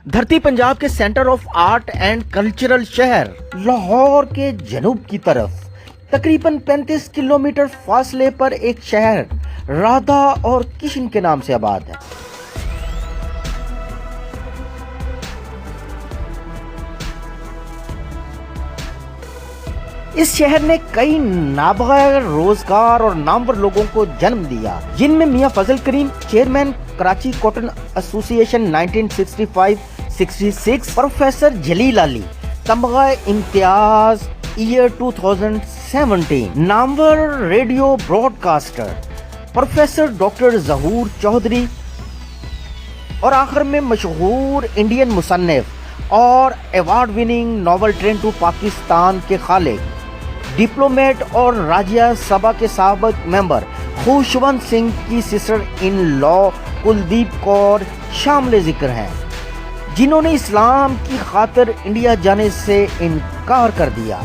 دھرتی پنجاب کے centre of art and cultural شہر لاہور کے جنوب کی طرف تقریباً 35 کلومیٹر فاصلے پر ایک شہر رادھا اور کشن کے نام سے آباد ہے۔ اس شہر نے کئی نابغہ روزگار اور نامور لوگوں کو جنم دیا، جن میں میاں فضل کریم، چیئرمین کراچی کاٹن ایسوسی ایشن 1965-66، پروفیسر جلیل علی، تمغہ امتیاز ایئر 2017، نامور radio broadcaster professor doctor Zahoor Chaudhry, اور آخر میں مشہور انڈین مصنف اور award winning novel train to Pakistan کے خالق، ڈپلومیٹ اور راجیہ سبھا کے سابق ممبر خوشونت سنگھ کی سسٹر ان لا کلدیپ کور شامل ذکر ہیں، جنہوں نے اسلام کی خاطر انڈیا جانے سے انکار کر دیا۔